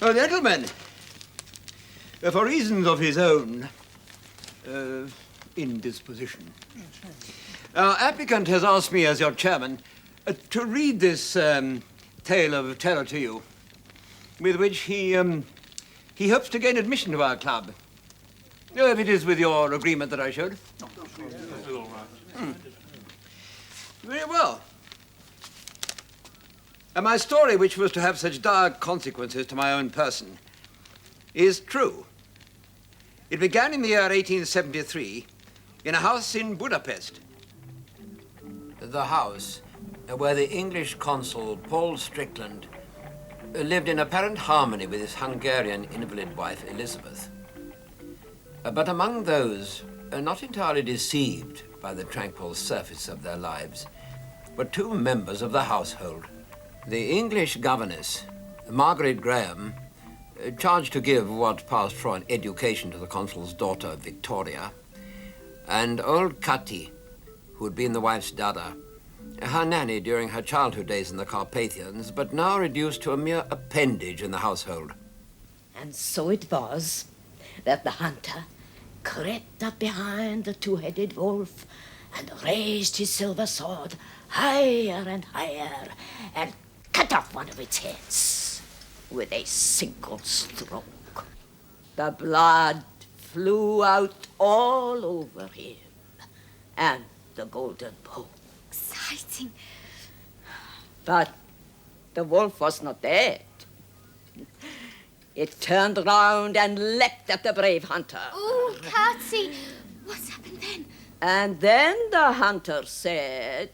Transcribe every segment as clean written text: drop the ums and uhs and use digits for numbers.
Oh, gentlemen, for reasons of his own indisposition, our applicant has asked me, as your chairman, to read this tale of terror to you, with which he hopes to gain admission to our club. If it is with your agreement that I should. Very well. And my story, which was to have such dire consequences to my own person, is true. It began in the year 1873 in a house in Budapest. The house where the English consul, Paul Strickland, lived in apparent harmony with his Hungarian invalid wife, Elizabeth. But among those not entirely deceived by the tranquil surface of their lives were two members of the household. The English governess, Margaret Graham, charged to give what passed for an education to the consul's daughter, Victoria, and old Kati, who had been the wife's dada, her nanny during her childhood days in the Carpathians, but now reduced to a mere appendage in the household. And so it was that the hunter crept up behind the two-headed wolf and raised his silver sword higher and higher and cut off one of its heads with a single stroke. The blood flew out all over him and the golden bow. Exciting. But the wolf was not dead. It turned round and leapt at the brave hunter. Oh, Katsy, what's happened then? And then the hunter said,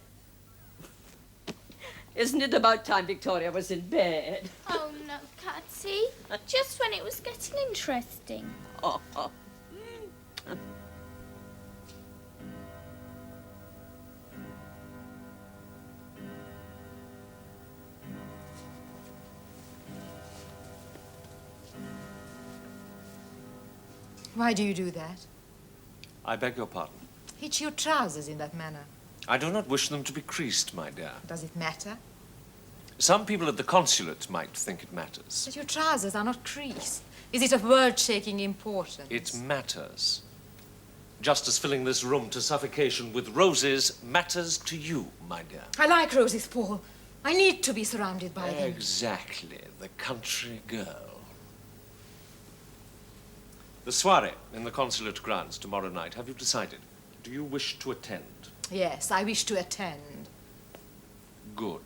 "Isn't it about time Victoria was in bed?" Oh, no, Katsy. Just when it was getting interesting. Oh. Why do you do that? I beg your pardon. Hitch your trousers in that manner. I do not wish them to be creased, my dear. Does it matter? Some people at the consulate might think it matters. But your trousers are not creased. Is it of world-shaking importance? It matters. Just as filling this room to suffocation with roses matters to you, my dear. I like roses, Paul. I need to be surrounded by them. Exactly, the country girl. The soiree in the consulate grounds tomorrow night. Have you decided? Do you wish to attend? Yes, I wish to attend. Good.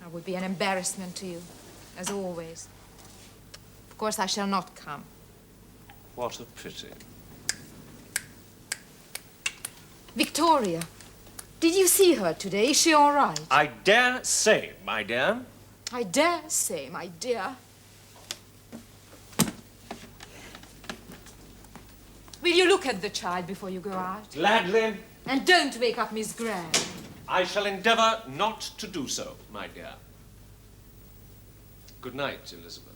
I would be an embarrassment to you, as always. Of course, I shall not come. What a pity. Victoria, did you see her today? Is she all right? I dare say, my dear. I dare say, my dear. Will you look at the child before you go out? Gladly. And don't wake up Miss Graham. I shall endeavour not to do so, my dear. Good night, Elizabeth.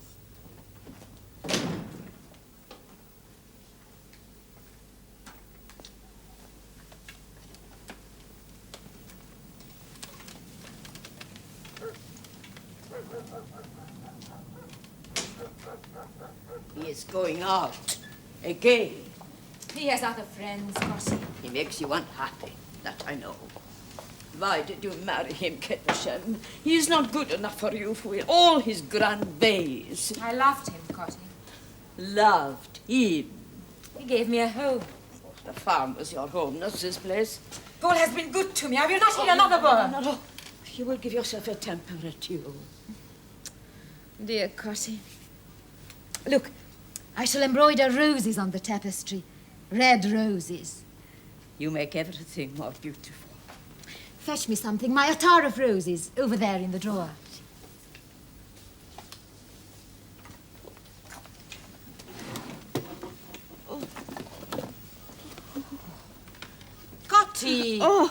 is going out. Again. He has other friends, Cossie. He makes you unhappy, that I know. Why did you marry him, Kettlershem? He is not good enough for you with all his grand ways. I loved him, Cossie. Loved him. He gave me a home. The farm was your home, not this place. Paul has been good to me. I will not hear another word. No. You will give yourself a temper at you. Dear Cossie. Look, I shall embroider roses on the tapestry. Red roses. You make everything more beautiful. Fetch me something. My attar of roses over there in the drawer. Cotty! Oh!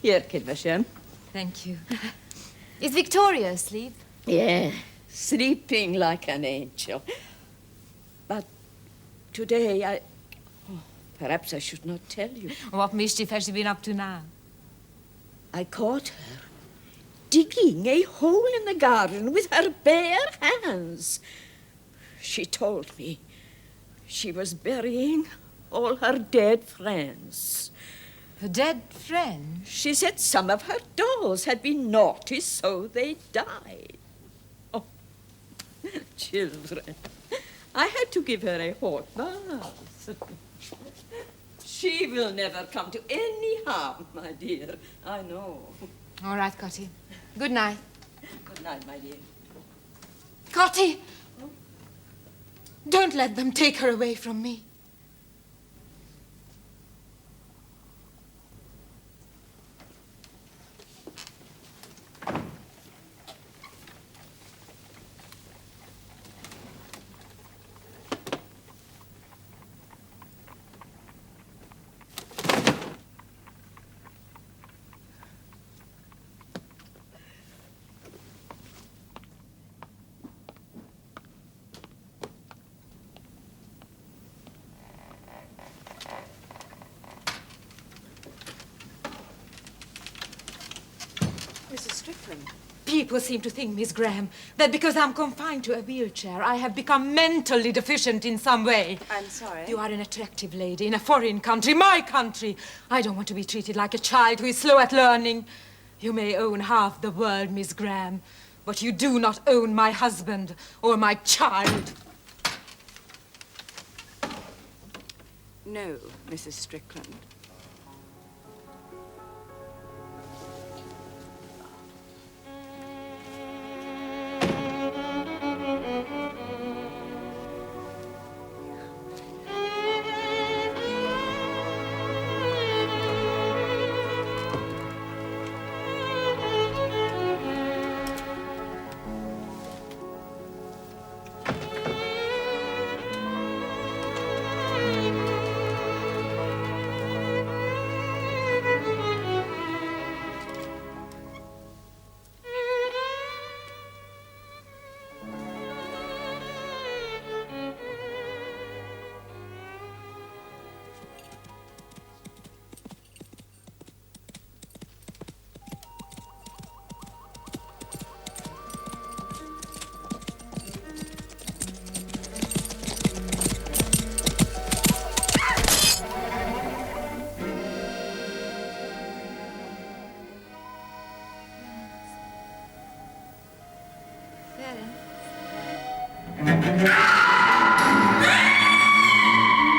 Here, Kettlershem. Thank you. Is Victoria asleep? Yeah, sleeping like an angel. But today perhaps I should not tell you. What mischief has she been up to now? I caught her digging a hole in the garden with her bare hands. She told me she was burying all her dead friends. Her dead friend? She said some of her dolls had been naughty, so they died. Oh, children. I had to give her a hot bath. She will never come to any harm, my dear. I know. All right, Cotty. Good night. Good night, my dear. Cotty! Don't let them take her away from me. Mrs. Strickland. People seem to think, Miss Graham, that because I'm confined to a wheelchair, I have become mentally deficient in some way. I'm sorry. You are an attractive lady in a foreign country, my country. I don't want to be treated like a child who is slow at learning. You may own half the world, Miss Graham, but you do not own my husband or my child. No, Mrs. Strickland.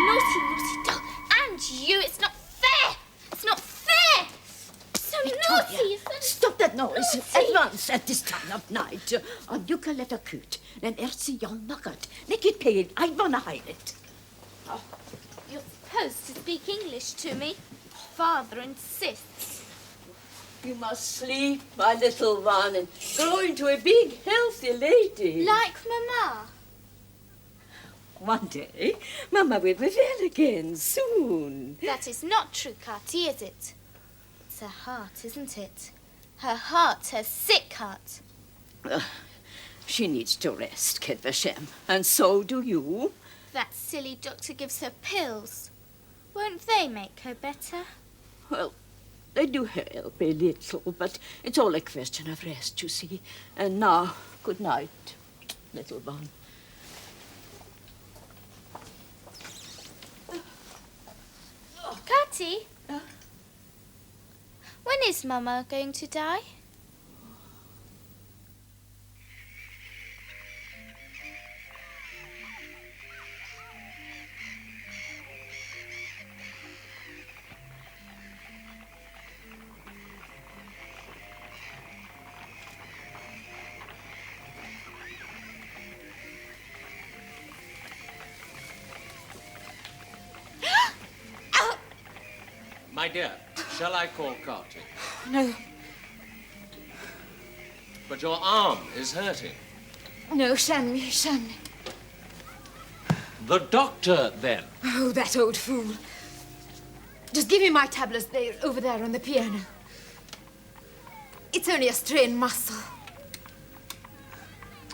Naughty, naughty dog. And you, it's not fair. It's not fair. So naughty. Stop that noise Naughty. at once at this time of night. Or you can let her coot. Then Erzi Jan Nugget. Make it pale. I wanna hide it. You're supposed to speak English to me. Father insists. You must sleep, my little one, and grow into a big, healthy lady. Like Mama. One day, Mama will be well again, soon. That is not true, Carty, is it? It's her heart, isn't it? Her heart, her sick heart. She needs to rest, Kettlershem, and so do you. That silly doctor gives her pills. Won't they make her better? Well, they do help a little, but it's all a question of rest, you see. And now, good night, little one. Auntie, when is Mama going to die? My dear, shall I call Carty? No, But your arm is hurting. no, Shanley, Shanley. The doctor, then. Oh, that old fool. Just give me my tablets there, over there on the piano. It's only a strained muscle.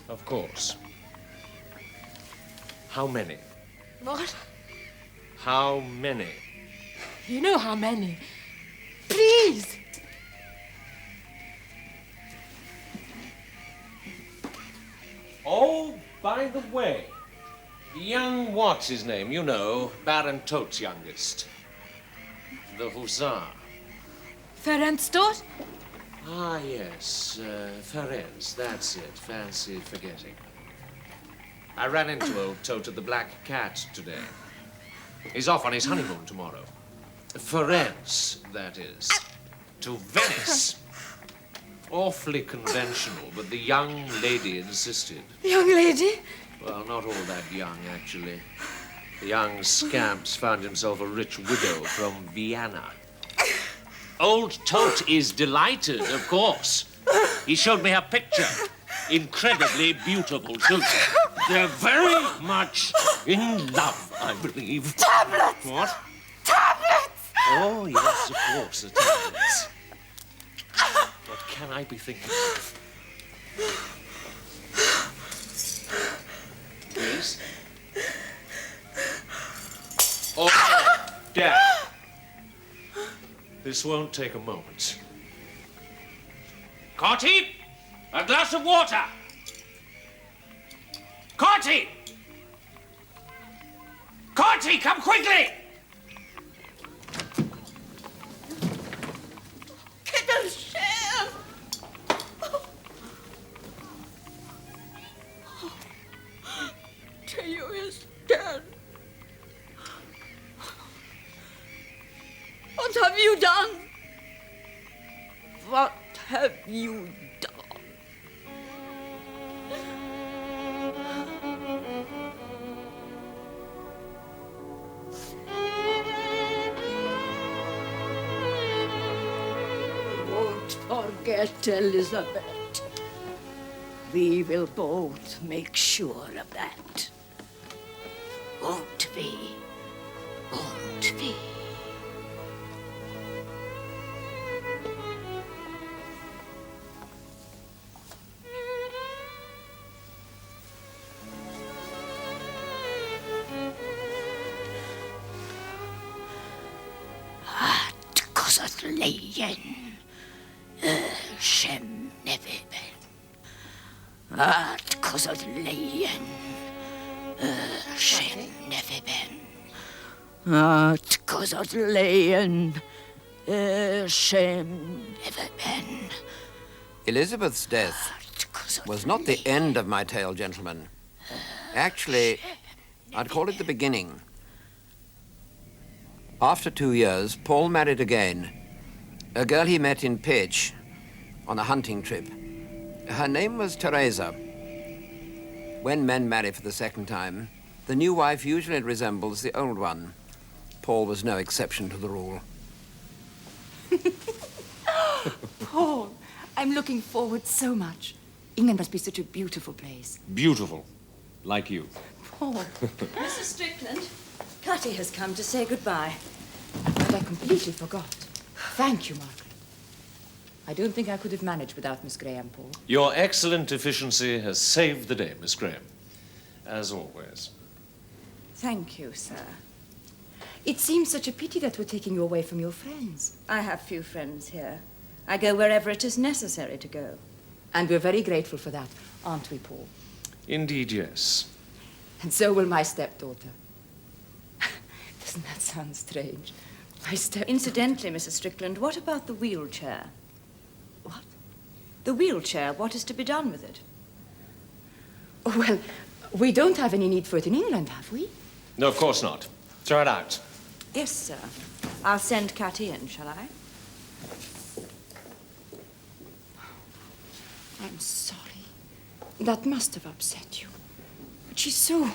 Of course. How many? What? How many? You know how many. Please. Oh, by the way, young what's his name? You know, Baron Tote's youngest. The Hussar. Ferenc Stott? Ah, yes, Ferenc, that's it. Fancy forgetting. I ran into old Tote at the Black Cat today. He's off on his honeymoon tomorrow. Ferenc, that is. To Venice. Awfully conventional, but the young lady insisted. Young lady? Well, not all that young, actually. The young scamp's found himself a rich widow from Vienna. Old Tote is delighted, of course. He showed me her picture. Incredibly beautiful children. They're very much in love, I believe. Tablets! What? Tablets! Oh, yes, of course, the tablets. What can I be thinking of? Please? Oh, Dad. This won't take a moment. Carty, a glass of water. Carty! Carty, come quickly! Theo is dead. What have you done? What have you done? Won't forget, Elizabeth. We will both make sure of that. Won't we? Won't we? At Kosatleyen, Shem Neviben. At Kosatleyen, Shem Neviben. At Kosatleyen, Shem Neviben. Elizabeth's death was not the end of my tale, gentlemen. Actually, I'd call it the beginning. After 2 years, Paul married again. A girl he met in Pitch on a hunting trip. Her name was Teresa. When men marry for the second time, the new wife usually resembles the old one. Paul was no exception to the rule. Paul, I'm looking forward so much. England must be such a beautiful place. Beautiful. Like you. Paul. Mrs. Strickland, Catty has come to say goodbye. And I completely forgot. Thank you, Margaret. I don't think I could have managed without Miss Graham, Paul. Your excellent efficiency has saved the day, Miss Graham. As always. Thank you, sir. It seems such a pity that we're taking you away from your friends. I have few friends here. I go wherever it is necessary to go. And we're very grateful for that, aren't we, Paul? Indeed, yes. And so will my stepdaughter. Doesn't that sound strange? I stepped... Incidentally, Mrs. Strickland, what about the wheelchair? What? The wheelchair, what is to be done with it? Oh, well, we don't have any need for it in England, have we? No, of course not. Throw it out. Yes, sir. I'll send Cat in, shall I? I'm sorry. That must have upset you. But she's so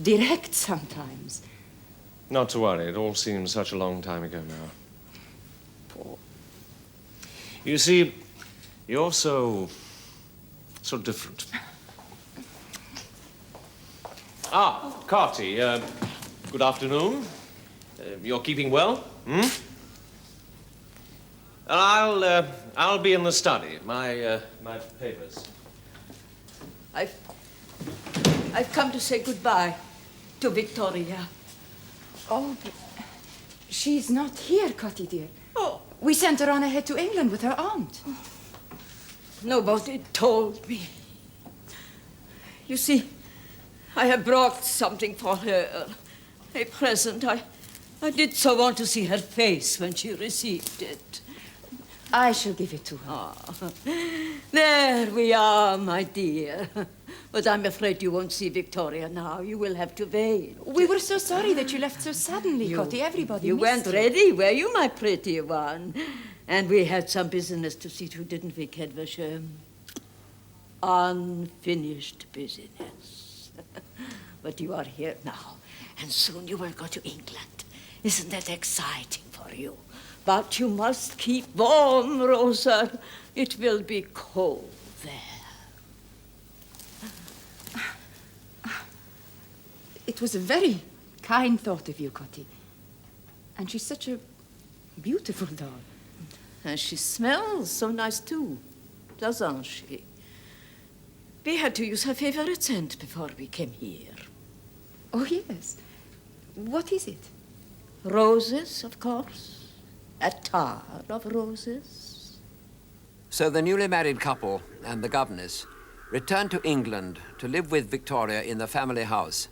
direct sometimes. Not to worry. It all seems such a long time ago now. Poor. You see, you're so different. Ah, Carty, good afternoon. You're keeping well? Hmm? I'll be in the study. My papers. I've come to say goodbye to Victoria. Oh, but she's not here, Cotty dear. Oh, We sent her on ahead to England with her aunt. nobody told me. You see, I have brought something for her. A present. I did so want to see her face when she received it. I shall give it to her. Ah, there we are, my dear. But I'm afraid you won't see Victoria now. You will have to wait. We were so sorry that you left so suddenly, Cotty. Everybody You missed weren't ready, were you, my pretty one? And we had some business to see to, didn't we, Kedversheim? Unfinished business. But you are here now, and soon you will go to England. Isn't that exciting for you? But you must keep warm, Rosa. It will be cold there. It was a very kind thought of you, Cotty. And she's such a beautiful doll. And she smells so nice, too, doesn't she? We had to use her favorite scent before we came here. Oh, yes. What is it? Roses, of course. A tar of roses. So the newly married couple and the governess returned to England to live with Victoria in the family house,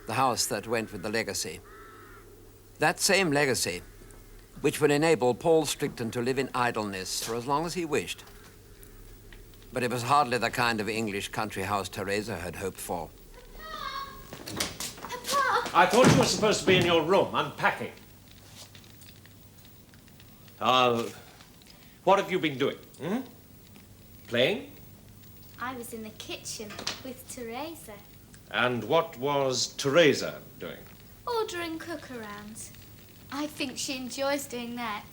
the house that went with the legacy. That same legacy, which would enable Paul Strickland to live in idleness for as long as he wished. But it was hardly the kind of English country house Teresa had hoped for. Papa! I thought you were supposed to be in your room, unpacking. What have you been doing? Hmm? Playing? I was in the kitchen with Teresa, And what was Teresa doing? ordering cook-arounds. I think she enjoys doing that.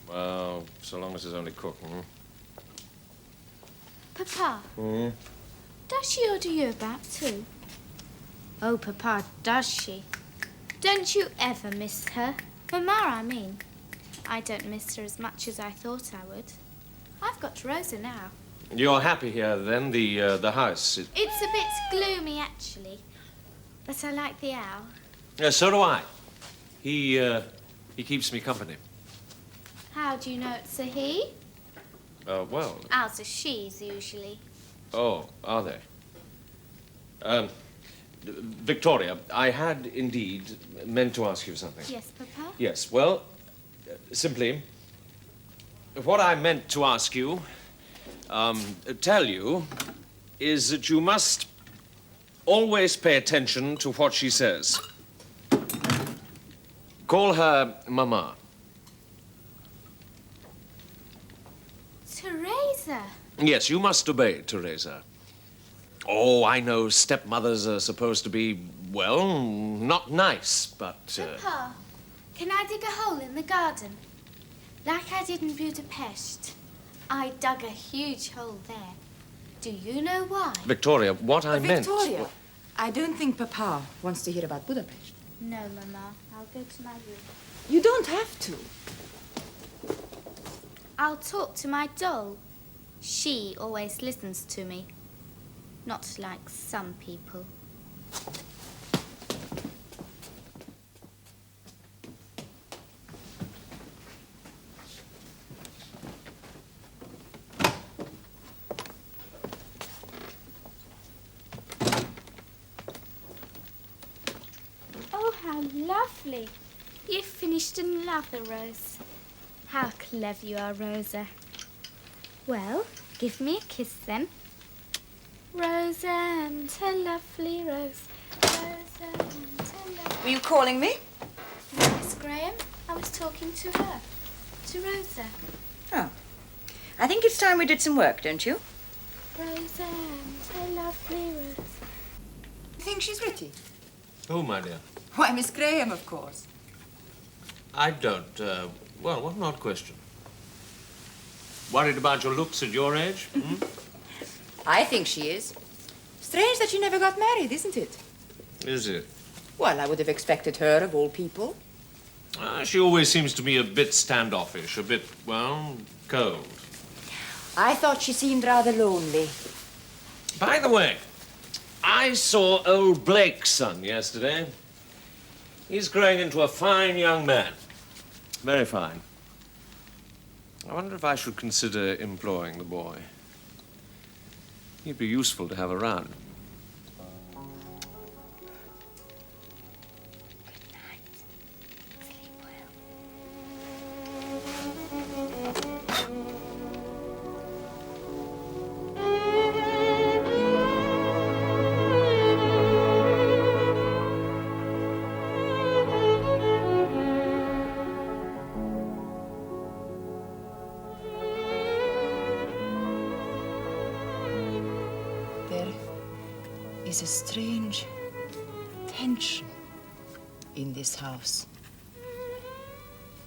Well, so long as it's only cooking. Papa, Hmm? does she order you about too? Oh, Papa, does she? Don't you ever miss her? Mamma, I mean. I don't miss her as much as I thought I would. I've got Rosa now. You're happy here, then? The house? It's a bit gloomy, actually. But I like the owl. So do I. He keeps me company. How do you know it's a he? Well... Owls are she's, usually. Oh, are they? Victoria, I had indeed meant to ask you something. Yes, Papa? Yes, well, simply, what I meant to ask you, tell you, is that you must always pay attention to what she says. Call her Mama. Teresa! Yes, you must obey, Teresa. Oh, I know stepmothers are supposed to be, well, not nice, but... Papa, can I dig a hole in the garden? Like I did in Budapest. I dug a huge hole there. Do you know why? Victoria, what I meant... Victoria, I don't think Papa wants to hear about Budapest. No, Mama. I'll go to my room. You don't have to. I'll talk to my doll. She always listens to me. Not like some people. Oh, how lovely. You've finished another rose. How clever you are, Rosa. Well, give me a kiss then. Rosa and her lovely rose. Rosa and her lovely... Were you calling me? No, Miss Graham. I was talking to her. To Rosa. Oh. I think it's time we did some work, don't you? Rosa and her lovely rose. You think she's pretty? Oh, my dear. Why, Miss Graham, of course. I don't. Well, what an odd question. Worried about your looks at your age? Hmm? I think she is. Strange that she never got married, isn't it? Is it? Well, I would have expected her, of all people. She always seems to me a bit standoffish, a bit, well, cold. I thought she seemed rather lonely. By the way, I saw old Blake's son yesterday. He's growing into a fine young man. Very fine. I wonder if I should consider employing the boy. He'd be useful to have around. Is a strange tension in this house.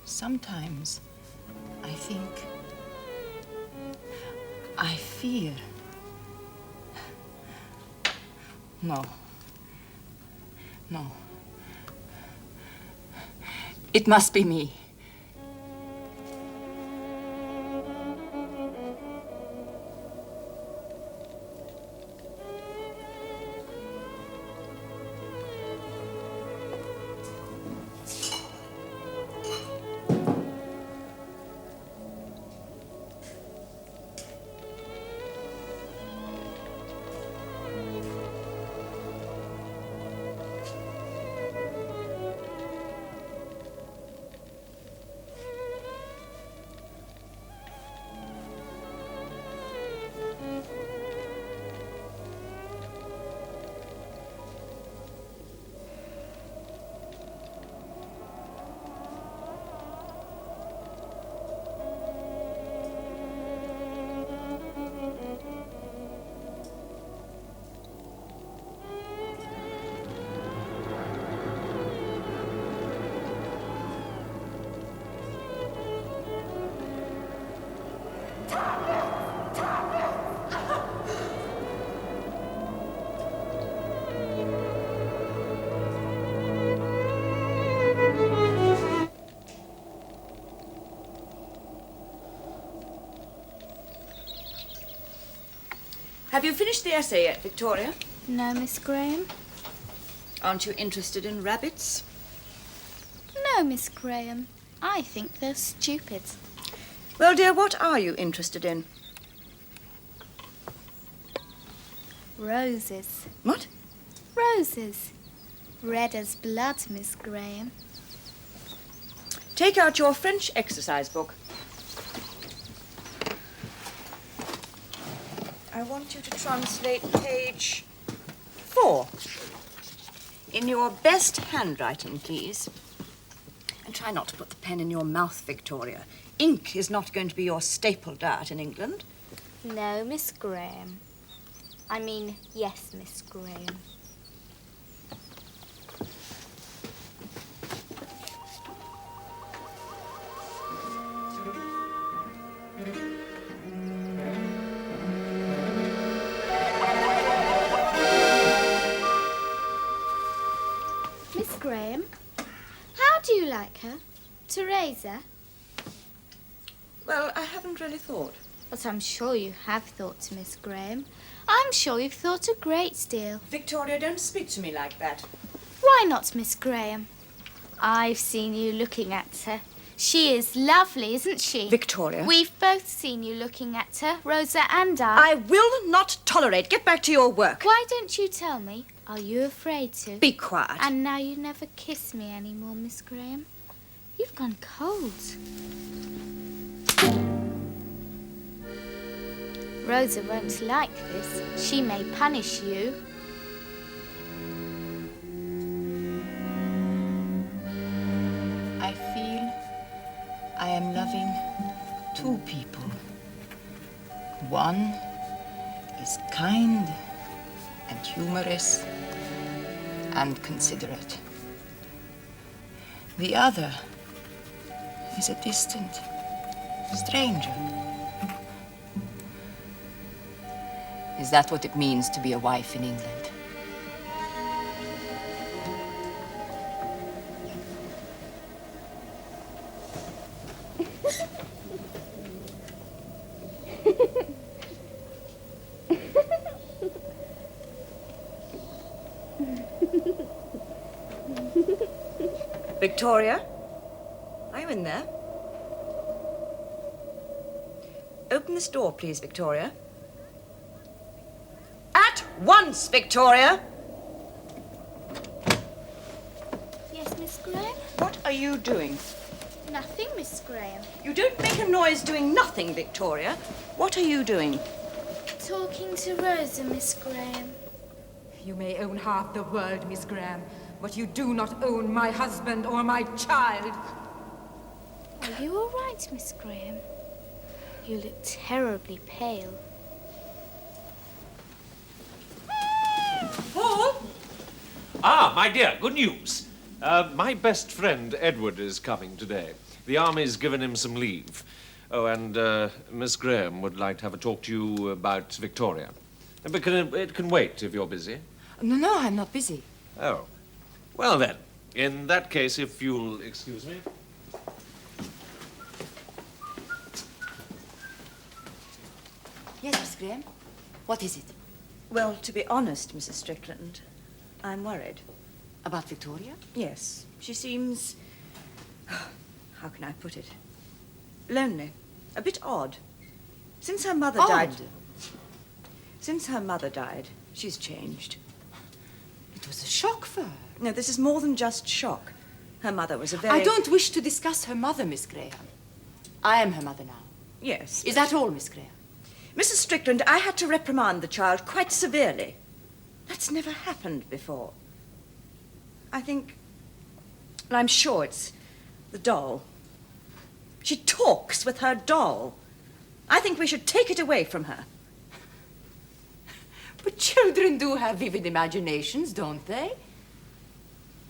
Sometimes I think, I fear. No. It must be me. Have you finished the essay yet, Victoria? No, Miss Graham. Aren't you interested in rabbits? No, Miss Graham. I think they're stupid. Well, dear, what are you interested in? Roses. What? Roses. Red as blood, Miss Graham. Take out your French exercise book. I want you to translate page 4. In your best handwriting, please. And try not to put the pen in your mouth, Victoria. Ink is not going to be your staple diet in England. No, Miss Graham. I mean, yes, Miss Graham. Miss Graham, how do you like her? Teresa? Well, I haven't really thought. But I'm sure you have thought, Miss Graham. I'm sure you've thought a great deal. Victoria, don't speak to me like that. Why not, Miss Graham? I've seen you looking at her. She is lovely, isn't she? Victoria. We've both seen you looking at her, Rosa and I. I will not tolerate. Get back to your work. Why don't you tell me? Are you afraid to? Be quiet. And now you never kiss me anymore, Miss Graham. You've gone cold. Rosa won't like this. She may punish you. I feel I am loving two people. One is kind and humorous and considerate. The other is a distant stranger. Is that what it means to be a wife in England? Victoria? Are you in there? Open this door, please, Victoria. At once, Victoria! Yes, Miss Graham? What are you doing? Nothing, Miss Graham. You don't make a noise doing nothing, Victoria. What are you doing? Talking to Rosa, Miss Graham. You may own half the world, Miss Graham, but you do not own my husband or my child. Are you all right, Miss Graham? You look terribly pale. Paul? Ah, my dear, good news. My best friend Edward is coming today. The army's given him some leave. Oh, and Miss Graham would like to have a talk to you about Victoria. But it can wait if you're busy. No, I'm not busy. Oh. Well then, in that case, if you'll excuse me. Yes, Miss Graham. What is it? Well, to be honest, Mrs. Strickland, I'm worried. About Victoria? Yes, she seems... How can I put it? Lonely. A bit odd. Since her mother died... Since her mother died, she's changed. It was a shock for her. No, this is more than just shock. Her mother was a very... I don't wish to discuss her mother, Miss Graham. I am her mother now. Yes. Is that all, Miss Graham? Mrs. Strickland, I had to reprimand the child quite severely. That's never happened before. I think... Well, I'm sure it's the doll. She talks with her doll. I think we should take it away from her. But children do have vivid imaginations, don't they?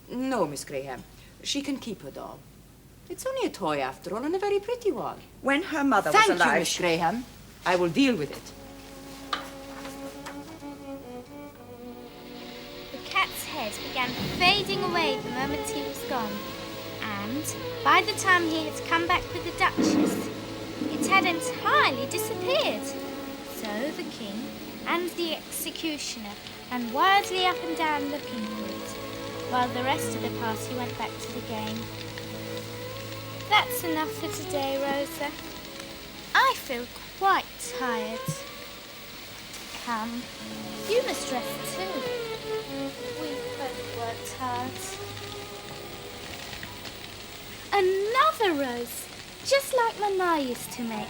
No, Miss Graham. She can keep her doll. It's only a toy, after all, and a very pretty one. When her mother was Thank alive... you, Miss Graham. I will deal with it. The cat's head began fading away the moment he was gone, and by the time he had come back with the Duchess, it had entirely disappeared. So the king and the executioner ran wildly up and down looking for it, while the rest of the party went back to the game. That's enough for today, Rosa. I feel quite tired. Come, you must rest too. We've both worked hard. Another rose, just like Mama used to make.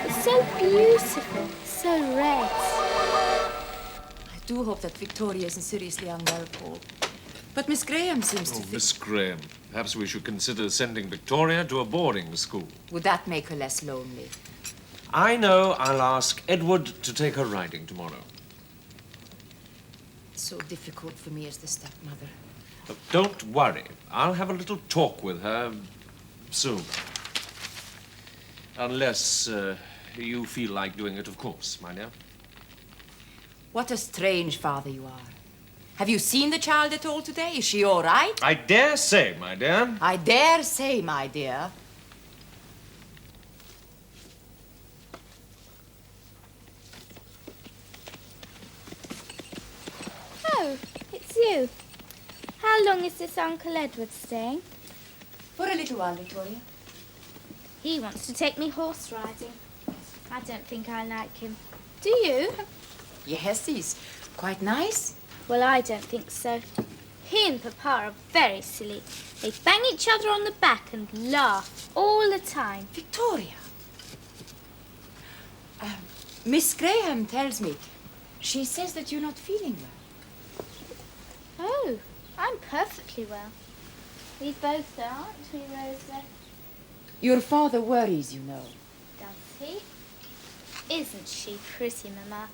It's so beautiful, so red. I do hope that Victoria isn't seriously unwell, Paul. But Miss Graham seems to think... Miss Graham, perhaps we should consider sending Victoria to a boarding school. Would that make her less lonely? I know I'll ask Edward to take her riding tomorrow. It's so difficult for me as the stepmother. Don't worry. I'll have a little talk with her soon. Unless you feel like doing it, of course, my dear. What a strange father you are. Have you seen the child at all today? Is she all right? I dare say, my dear. I dare say, my dear. Oh, it's you. How long is this Uncle Edward staying? For a little while, Victoria. He wants to take me horse riding. I don't think I like him. Do you? Yes, he's quite nice. Well, I don't think so. He and Papa are very silly. They bang each other on the back and laugh all the time. Victoria. Miss Graham tells me. She says that you're not feeling well. Oh, I'm perfectly well. We both are, aren't we, Rosa? Your father worries, you know. Does he? Isn't she pretty, Mama?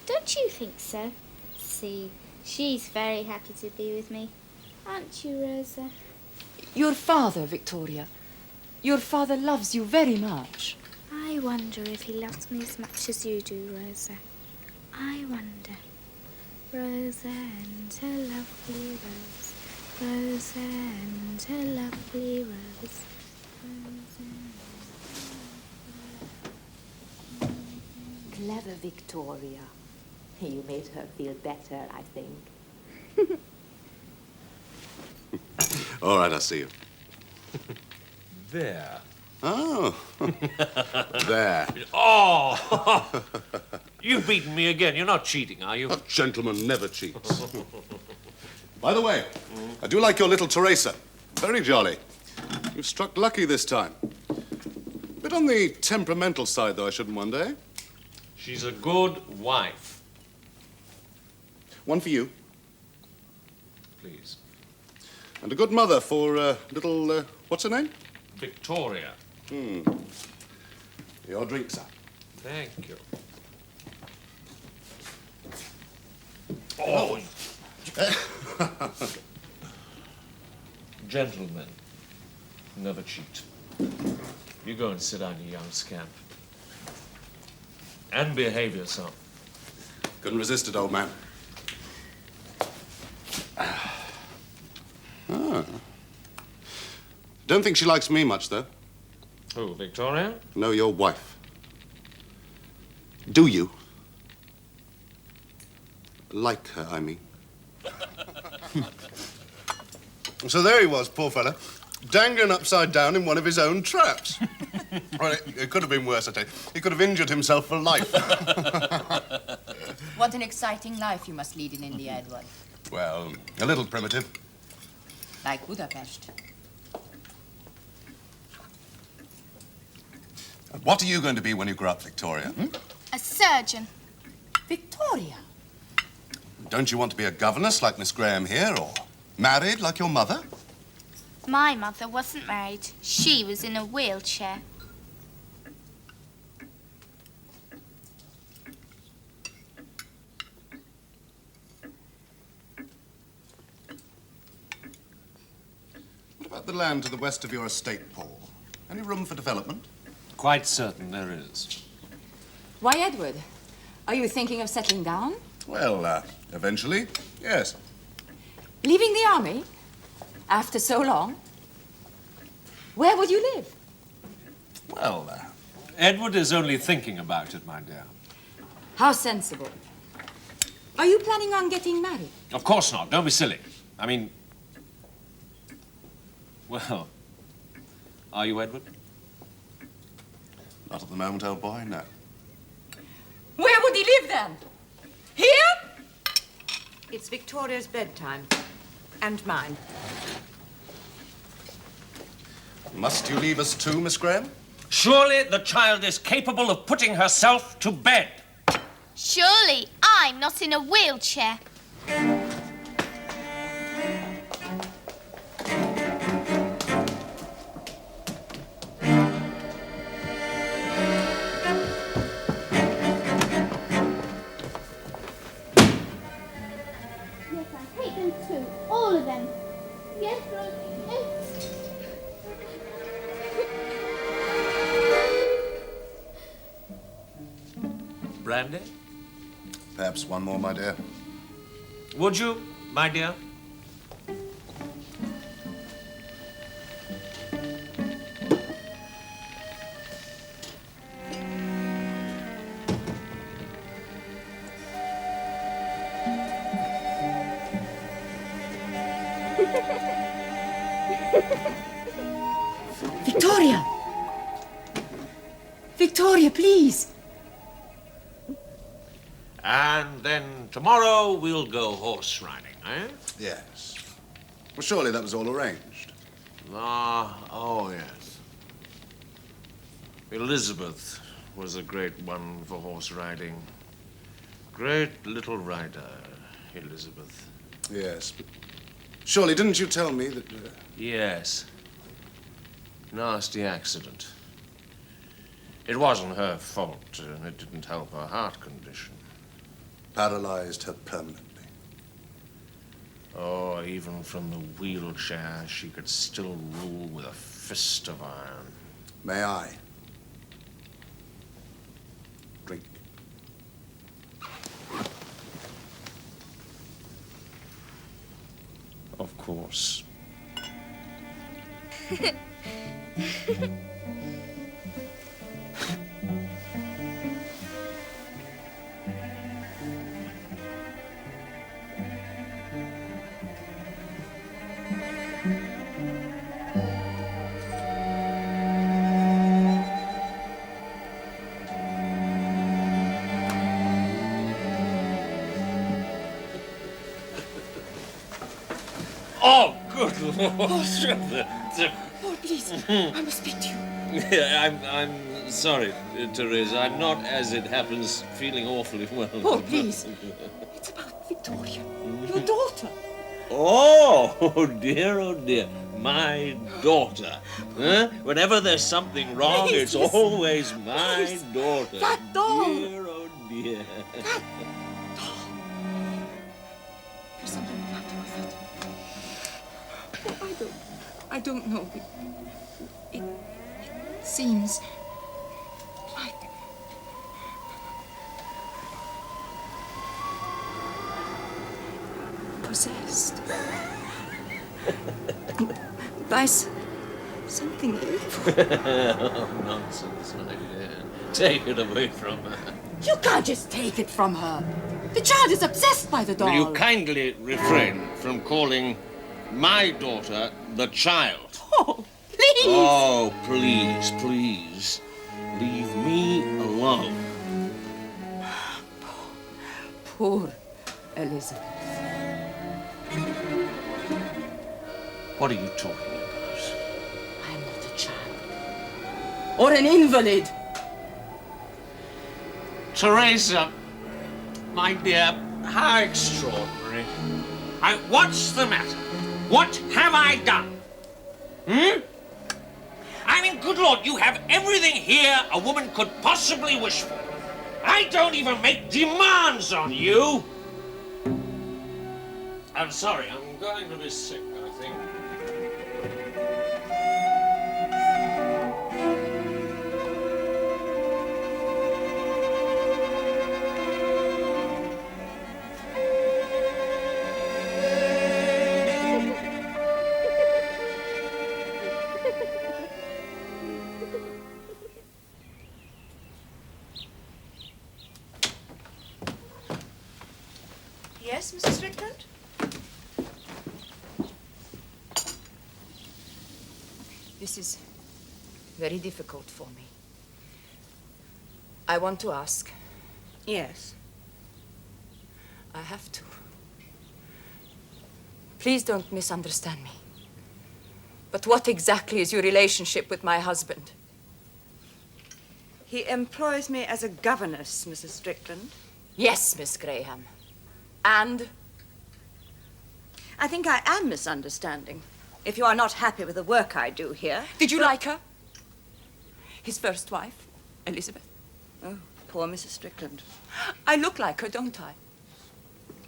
Don't you think so? See, she's very happy to be with me. Aren't you, Rosa? Your father, Victoria. Your father loves you very much. I wonder if he loves me as much as you do, Rosa. I wonder. Rosa and her lovely rose. Rosa and her lovely rose. Clever Victoria. You made her feel better, I think. All right, I see you. There. Oh. There. Oh! You've beaten me again. You're not cheating, are you? A gentleman never cheats. By the way, I do like your little Teresa. Very jolly. You've struck lucky this time. Bit on the temperamental side, though, I shouldn't wonder, eh? She's a good wife. One for you. Please. And a good mother for little, what's her name? Victoria. Your drink, sir. Thank you. Oh! Gentlemen, never cheat. You go and sit down, you young scamp. And behave yourself. Couldn't resist it, old man. Ah. Don't think she likes me much, though. Who, Victoria? No, your wife. Do you? Like her, I mean. So there he was, poor fella, dangling upside down in one of his own traps. Well, it could have been worse, I tell you. He could have injured himself for life. What an exciting life you must lead in India, Edward. Well, a little primitive. Like Budapest. What are you going to be when you grow up, Victoria? A surgeon. Victoria. Don't you want to be a governess like Miss Graham here, or married like your mother? My mother wasn't married. She was in a wheelchair. What about the land to the west of your estate, Paul? Any room for development? Quite certain there is. Why, Edward? Are you thinking of settling down? Well, eventually, yes. Leaving the army? After so long? Where would you live? Well, Edward is only thinking about it, my dear. How sensible. Are you planning on getting married? Of course not. Don't be silly. I mean... Well, are you, Edward? Not at the moment, old boy, no. Where would he live then? Here? It's Victoria's bedtime. And mine. Must you leave us too, Miss Graham? Surely the child is capable of putting herself to bed. Surely I'm not in a wheelchair. Yes, I hate them too. All of them. Yes, Rosie. Yes. Brandy? Perhaps one more, my dear. Would you, my dear? Victoria! Victoria, please! And then tomorrow we'll go horse riding, eh? Yes. Well, surely that was all arranged. Ah, oh, yes. Elizabeth was a great one for horse riding. Great little rider, Elizabeth. Yes, but surely didn't you tell me that... Yes. Nasty accident. It wasn't her fault, and it didn't help her heart condition. Paralyzed her permanently. Oh, even from the wheelchair, she could still rule with a fist of iron. May I? Drink. Of course. Oh, good Lord. Oh, please, I must speak to you. I'm sorry, Teresa. I'm not, as it happens, feeling awfully well. Oh, please. It's about Victoria, your daughter. Oh, dear, my daughter. Huh? Whenever there's something wrong, Please, it's listen. always my Please. daughter. That doll. Dear, oh, dear. There's something the matter with it. Oh, I don't know. It seems like possessed by something evil. Oh, nonsense, my dear. Take it away from her. You can't just take it from her. The child is obsessed by the doll. Will you kindly refrain from calling my daughter the child? Oh, please. Oh, please, please. Leave me alone. Poor Elizabeth. What are you talking about? I'm not a child. Or an invalid. Teresa, my dear, how extraordinary. What's the matter? What have I done? I mean, good Lord, you have everything here a woman could possibly wish for. I don't even make demands on you. I'm sorry, I'm going to be sick, I think. Yes, Mrs. Strickland? This is very difficult for me. I want to ask. Yes. I have to. Please don't misunderstand me. But what exactly is your relationship with my husband? He employs me as a governess, Mrs. Strickland. Yes, Miss Graham. And? I think I am misunderstanding. If you are not happy with the work I do here. Did you like her? His first wife, Elizabeth. Oh, poor Mrs. Strickland. I look like her, don't I?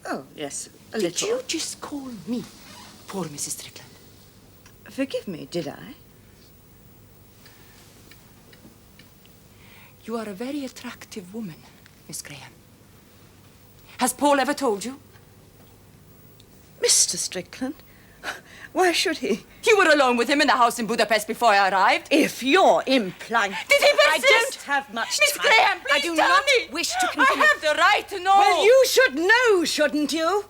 Oh, yes, a Did little. you just call me poor Mrs. Strickland? Forgive me, did I? You are a very attractive woman, Miss Graham. Has Paul ever told you? Mr. Strickland? Why should he? You were alone with him in the house in Budapest before I arrived. If you're implying... Did he persist? I don't have much Miss time. Graham, please I do tell not me. wish to continue. I have the right to know. Well, you should know, shouldn't you?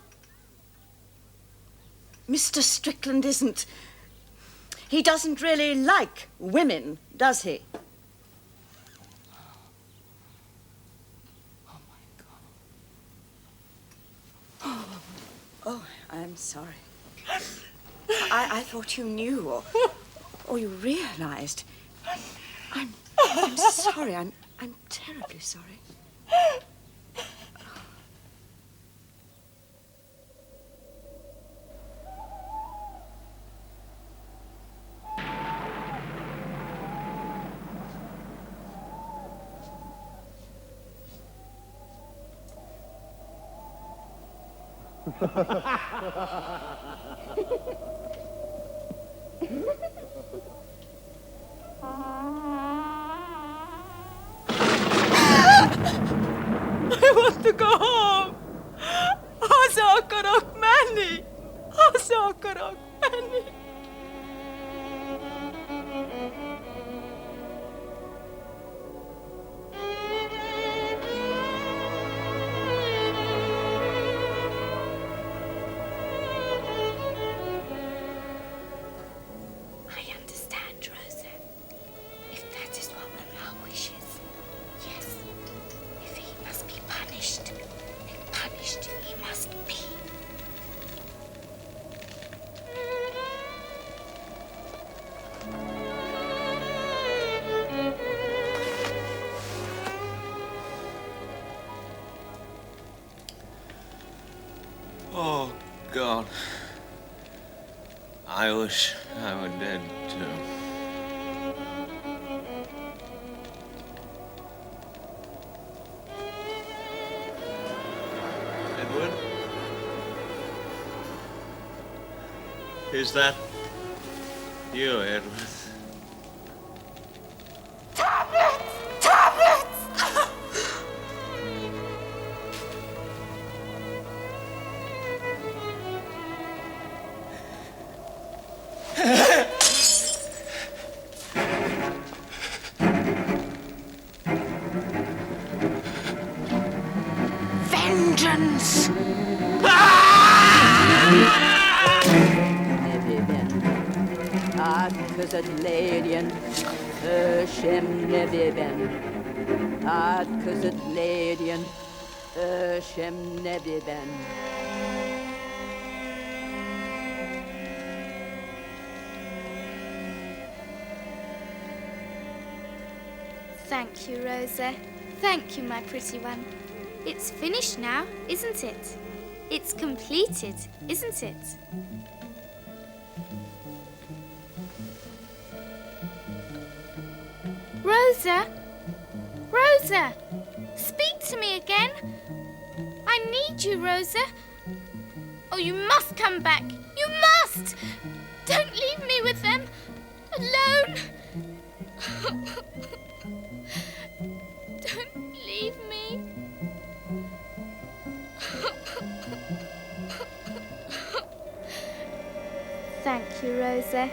Mr. Strickland isn't... He doesn't really like women, does he? Oh, my God. Oh, I'm sorry. I thought you knew or you realized. I'm sorry. I'm terribly sorry. I want to go home. Asakarok mani. Asakarok mani. I understand, Rosa. If that is what Mama wishes. Yes. If he must be punished, then punished he must be. Oh, God. I wish I were dead, too. Edward? Is that you, Edward? Vengeance! Ladian, Shem Nebiben. Adkazet Ladian, Shem Nebiben. Thank you, Rosa. Thank you, my pretty one. It's finished now, isn't it? It's completed, isn't it? Rosa? Rosa! Speak to me again. I need you, Rosa. Oh, you must come back. You must! Don't leave me with them. Alone. Don't leave me. Thank you, Rosa.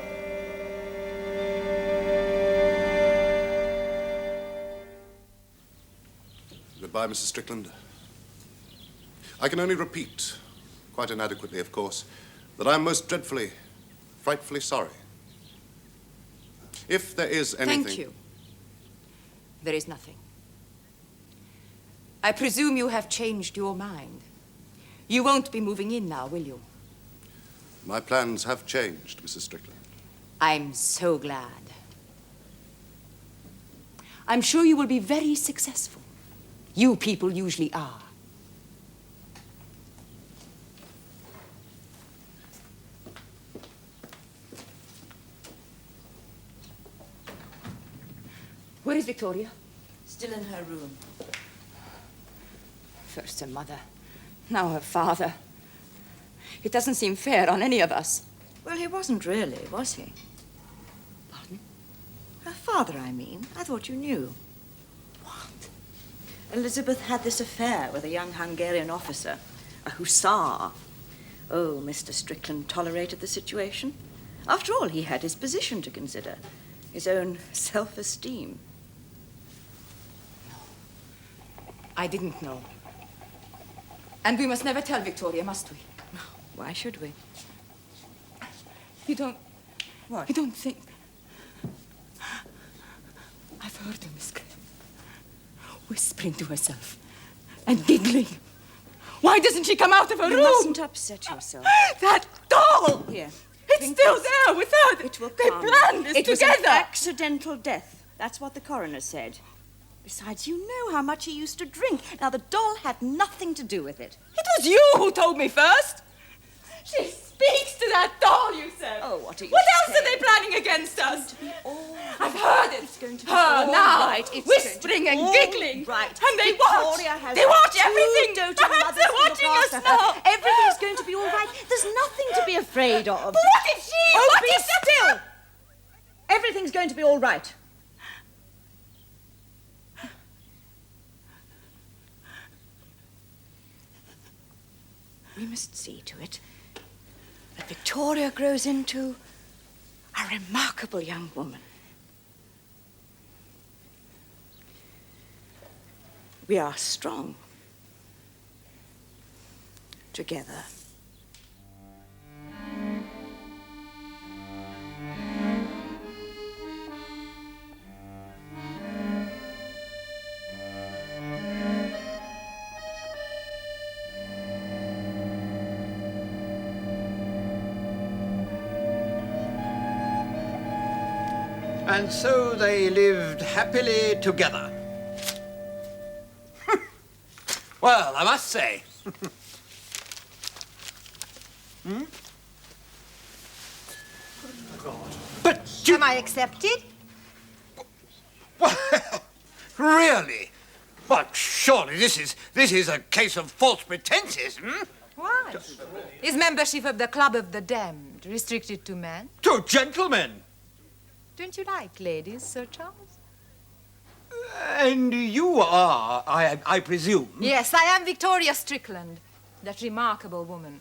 Goodbye, Mrs. Strickland. I can only repeat, quite inadequately, of course, that I'm most dreadfully, frightfully sorry. If there is anything... Thank you. There is nothing. I presume you have changed your mind. You won't be moving in now, will you? My plans have changed, Mrs. Strickland. I'm so glad. I'm sure you will be very successful. You people usually are. Where is Victoria? Still in her room. First her mother, now her father. It doesn't seem fair on any of us. Well, he wasn't really, was he? Pardon? Her father, I mean. I thought you knew. Elizabeth had this affair with a young Hungarian officer, a hussar. Oh, Mr. Strickland tolerated the situation. After all, he had his position to consider, his own self-esteem. I didn't know. And we must never tell Victoria, must we? Why should we? You don't... What? You don't think... I've heard her, Miss Graham, whispering to herself and giggling. Why doesn't she come out of her room? You mustn't upset yourself. That doll! Here. It's still there with her. It will They come. planned this It was together. an accidental death. That's what the coroner said. Besides, you know how much he used to drink. Now, the doll had nothing to do with it. It was you who told me first. She speaks to that doll, you said. Oh, what are you What else saying? are they planning against us? It's going to be all I've heard it. It's going to be Her all now, right. It's whispering going to be and all giggling. right. And they watch. Victoria has They watch two everything. doting Perhaps mothers they're to look watching us after her. now. Everything's going to be all right. There's nothing to be afraid of. But what if she... Oh, what be if still! Everything's going to be all right. We must see to it that Victoria grows into a remarkable young woman. We are strong together. And so they lived happily together. Well, I must say. But you... Am I accepted? Well, really? But surely this is a case of false pretenses, hmm? Why? Is membership of the Club of the Damned restricted to men? To gentlemen. Don't you like ladies, Sir Charles? And you are, I presume. Yes, I am Victoria Strickland, that remarkable woman.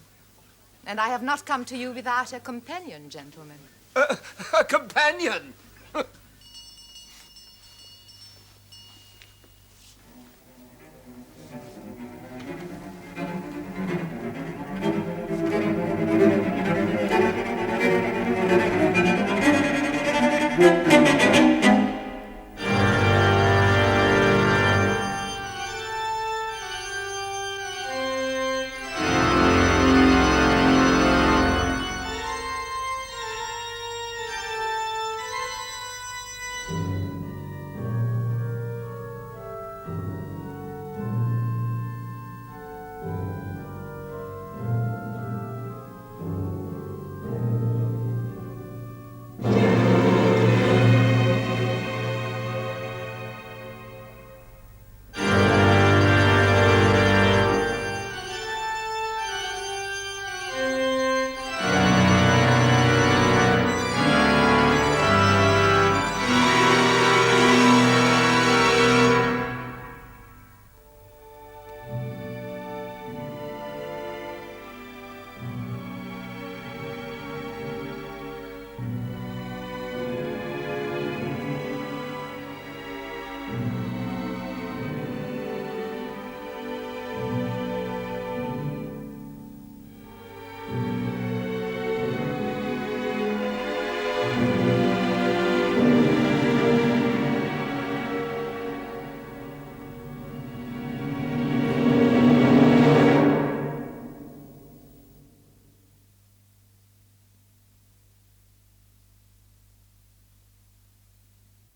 And I have not come to you without a companion, gentlemen. A companion.